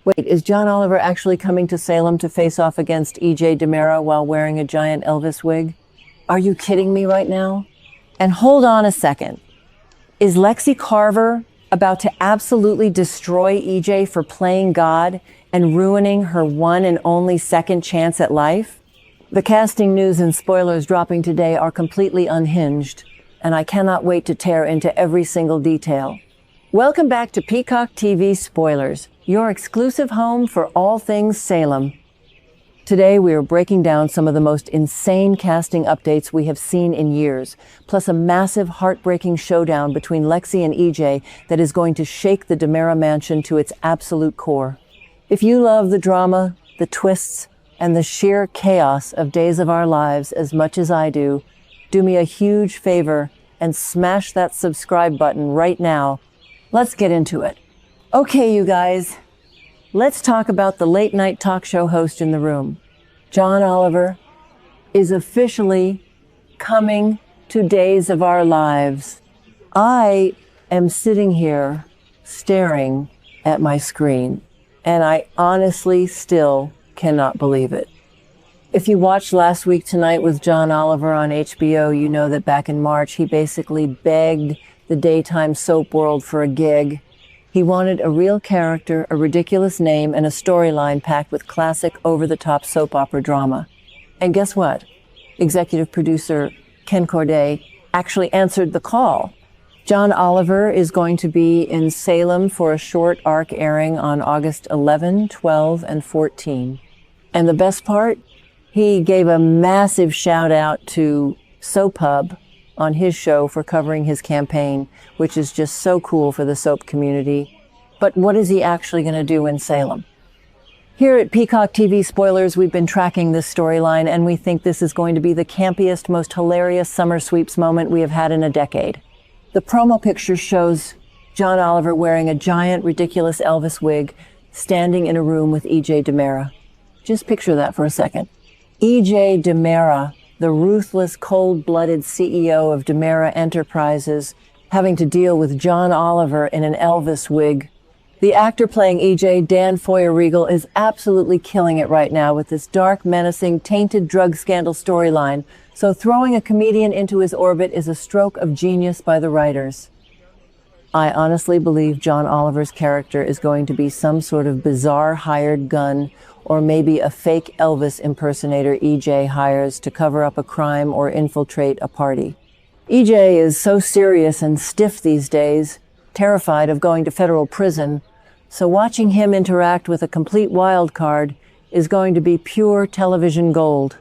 Wait, is John Oliver actually coming to Salem to face off against DiMera while wearing a giant Elvis wig? Are you kidding me right now? And hold on a second. Is Lexie Carver about to absolutely destroy EJ for playing God and ruining her one and only second chance at life? The casting news and spoilers dropping today are completely unhinged, and I cannot wait to tear into every single detail. Welcome back to Peacock TV Spoilers, your exclusive home for all things Salem. Today we are breaking down some of the most insane casting updates we have seen in years, plus a massive heartbreaking showdown between Lexie and EJ that is going to shake the DiMera mansion to its absolute core. If you love the drama, the twists, and the sheer chaos of Days of Our Lives as much as I do me a huge favor and smash that subscribe button right now. Let's get into it. Okay, you guys, let's talk about the late night talk show host in the room. John Oliver is officially coming to Days of Our Lives. I am sitting here staring at my screen, and I honestly still cannot believe it. If you watched Last Week Tonight with John Oliver on HBO, you know that back in March, he basically begged the daytime soap world for a gig. He wanted a real character, a ridiculous name, and a storyline packed with classic over-the-top soap opera drama. And guess what? Executive producer Ken Corday actually answered the call. John Oliver is going to be in Salem for a short arc airing on August 11, 12, and 14. And the best part? He gave a massive shout out to Soap Hub on his show for covering his campaign, which is just so cool for the soap community. But what is he actually going to do in Salem? Here at Peacock TV Spoilers, we've been tracking this storyline, and we think this is going to be the campiest, most hilarious summer sweeps moment we have had in a decade. The promo picture shows John Oliver wearing a giant, ridiculous Elvis wig, standing in a room with DiMera. Just picture that for a second. DiMera, the ruthless, cold-blooded CEO of DiMera Enterprises, having to deal with John Oliver in an Elvis wig. The actor playing EJ, Dan Foyer-Regal, is absolutely killing it right now with this dark, menacing, tainted drug scandal storyline, so throwing a comedian into his orbit is a stroke of genius by the writers. I honestly believe John Oliver's character is going to be some sort of bizarre hired gun, or maybe a fake Elvis impersonator EJ hires to cover up a crime or infiltrate a party. EJ is so serious and stiff these days, terrified of going to federal prison, so watching him interact with a complete wild card is going to be pure television gold.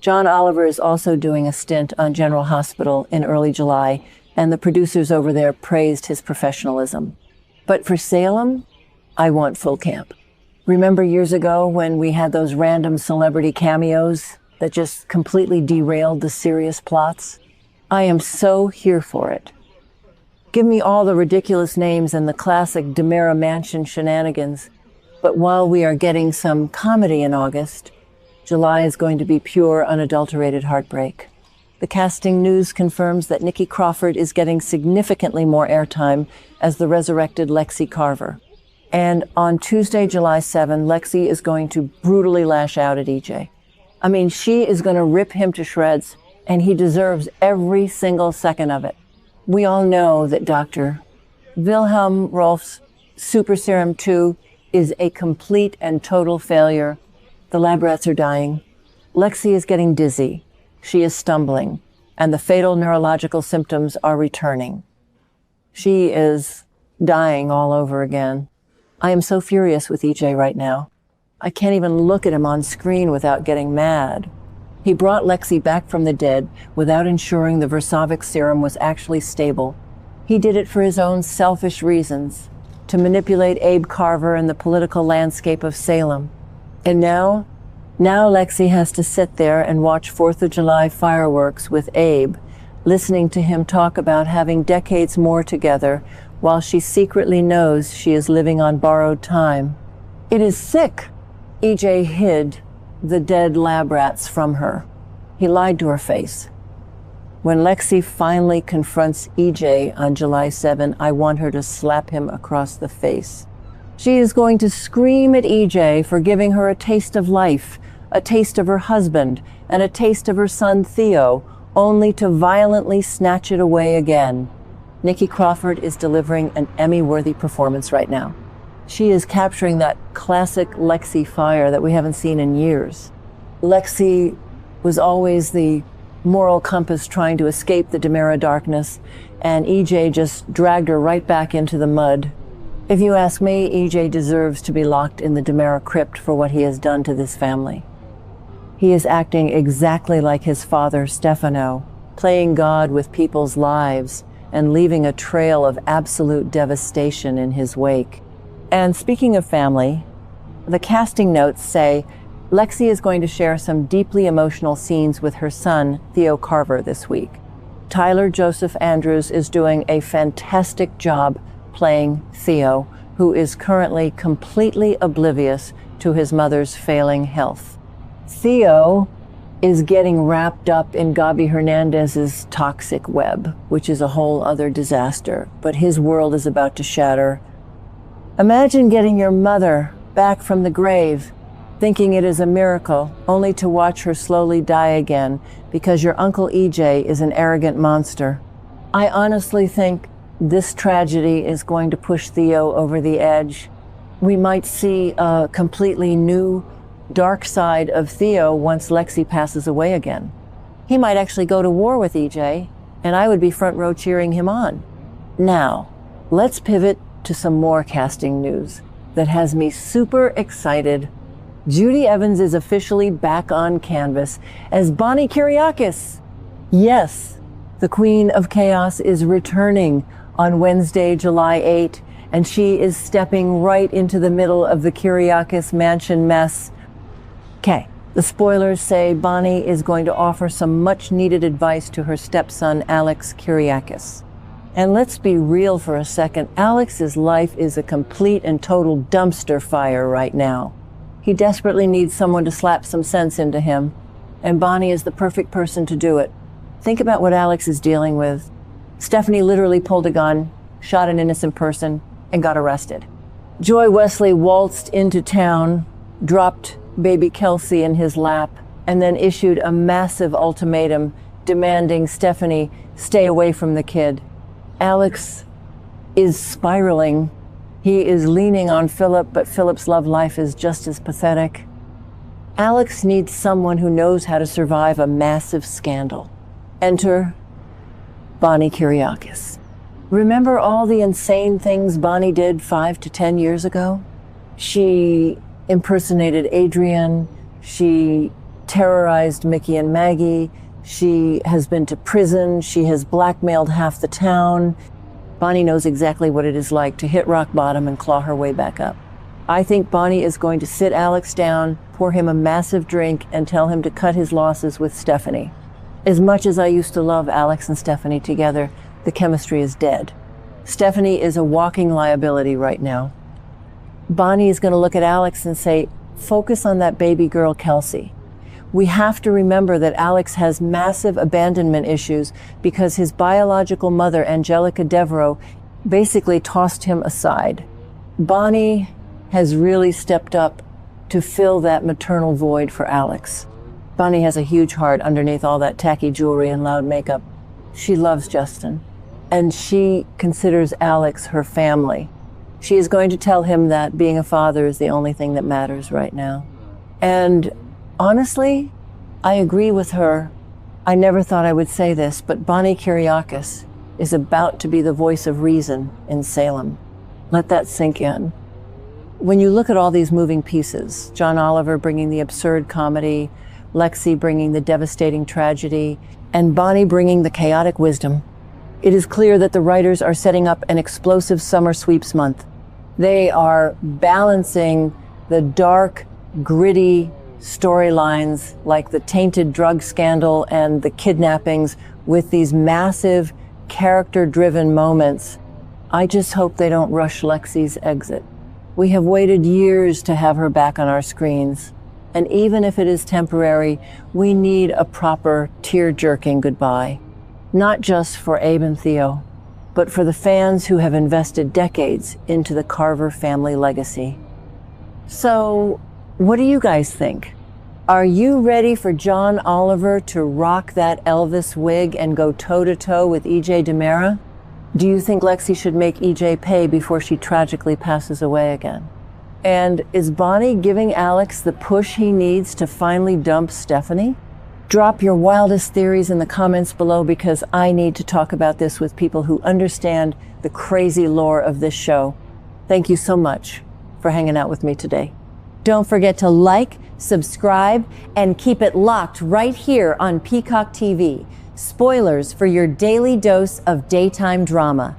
John Oliver is also doing a stint on General Hospital in early July, and the producers over there praised his professionalism. But for Salem, I want full camp. Remember years ago when we had those random celebrity cameos that just completely derailed the serious plots? I am so here for it. Give me all the ridiculous names and the classic DiMera mansion shenanigans. But while we are getting some comedy in August, July is going to be pure, unadulterated heartbreak. The casting news confirms that Nikki Crawford is getting significantly more airtime as the resurrected Lexie Carver. And on Tuesday, July 7, Lexie is going to brutally lash out at EJ. I mean, she is going to rip him to shreds, and he deserves every single second of it. We all know that Dr. Wilhelm Rolf's Super Serum 2 is a complete and total failure. The lab rats are dying. Lexie is getting dizzy. She is stumbling, and the fatal neurological symptoms are returning. She is dying all over again. I am so furious with EJ right now. I can't even look at him on screen without getting mad. He brought Lexie back from the dead without ensuring the Versavic serum was actually stable. He did it for his own selfish reasons, to manipulate Abe Carver and the political landscape of Salem. And now Lexie has to sit there and watch 4th of July fireworks with Abe, listening to him talk about having decades more together while she secretly knows she is living on borrowed time. It is sick. EJ hid the dead lab rats from her. He lied to her face. When Lexie finally confronts EJ on July 7, I want her to slap him across the face. She is going to scream at EJ for giving her a taste of life, a taste of her husband, and a taste of her son Theo, only to violently snatch it away again. Nikki Crawford is delivering an Emmy-worthy performance right now. She is capturing that classic Lexie fire that we haven't seen in years. Lexie was always the moral compass trying to escape the DiMera darkness, and EJ just dragged her right back into the mud. If you ask me, EJ deserves to be locked in the DiMera crypt for what he has done to this family. He is acting exactly like his father, Stefano, playing God with people's lives and leaving a trail of absolute devastation in his wake. And speaking of family, the casting notes say Lexie is going to share some deeply emotional scenes with her son, Theo Carver, this week. Tyler Joseph Andrews is doing a fantastic job playing Theo, who is currently completely oblivious to his mother's failing health. Theo is getting wrapped up in Gabi Hernandez's toxic web, which is a whole other disaster, but his world is about to shatter. Imagine getting your mother back from the grave, thinking it is a miracle, only to watch her slowly die again because your Uncle EJ is an arrogant monster. I honestly think this tragedy is going to push Theo over the edge. We might see a completely new dark side of Theo once Lexie passes away again. He might actually go to war with EJ, and I would be front row cheering him on. Now, let's pivot to some more casting news that has me super excited. Judy Evans is officially back on canvas as Bonnie Kiriakis. Yes, the Queen of Chaos is returning on Wednesday, July 8, and she is stepping right into the middle of the Kiriakis mansion mess. Okay, the spoilers say Bonnie is going to offer some much-needed advice to her stepson, Alex Kiriakis. And let's be real for a second, Alex's life is a complete and total dumpster fire right now. He desperately needs someone to slap some sense into him, and Bonnie is the perfect person to do it. Think about what Alex is dealing with. Stephanie literally pulled a gun, shot an innocent person, and got arrested. Joy Wesley waltzed into town, dropped baby Kelsey in his lap, and then issued a massive ultimatum demanding Stephanie stay away from the kid. Alex is spiraling. He is leaning on Philip, but Philip's love life is just as pathetic. Alex needs someone who knows how to survive a massive scandal. Enter Bonnie Kiriakis. Remember all the insane things Bonnie did 5 to 10 years ago? She impersonated Adrian. She terrorized Mickey and Maggie. She has been to prison. She has blackmailed half the town. Bonnie knows exactly what it is like to hit rock bottom and claw her way back up. I think Bonnie is going to sit Alex down, pour him a massive drink, and tell him to cut his losses with Stephanie. As much as I used to love Alex and Stephanie together, the chemistry is dead. Stephanie is a walking liability right now. Bonnie is going to look at Alex and say, focus on that baby girl, Kelsey. We have to remember that Alex has massive abandonment issues because his biological mother, Angelica Devereaux, basically tossed him aside. Bonnie has really stepped up to fill that maternal void for Alex. Bonnie has a huge heart underneath all that tacky jewelry and loud makeup. She loves Justin, and she considers Alex her family. She is going to tell him that being a father is the only thing that matters right now. And honestly, I agree with her. I never thought I would say this, but Bonnie Kiriakis is about to be the voice of reason in Salem. Let that sink in. When you look at all these moving pieces, John Oliver bringing the absurd comedy, Lexie bringing the devastating tragedy, and Bonnie bringing the chaotic wisdom, it is clear that the writers are setting up an explosive summer sweeps month. They are balancing the dark, gritty storylines like the tainted drug scandal and the kidnappings with these massive character-driven moments. I just hope they don't rush Lexie's exit. We have waited years to have her back on our screens. And even if it is temporary, we need a proper tear-jerking goodbye. Not just for Abe and Theo, but for the fans who have invested decades into the Carver family legacy. So, what do you guys think? Are you ready for John Oliver to rock that Elvis wig and go toe-to-toe with EJ DiMera? Do you think Lexie should make EJ pay before she tragically passes away again? And is Bonnie giving Alex the push he needs to finally dump Stephanie? Drop your wildest theories in the comments below, because I need to talk about this with people who understand the crazy lore of this show. Thank you so much for hanging out with me today. Don't forget to like, subscribe, and keep it locked right here on Peacock TV. Spoilers for your daily dose of daytime drama.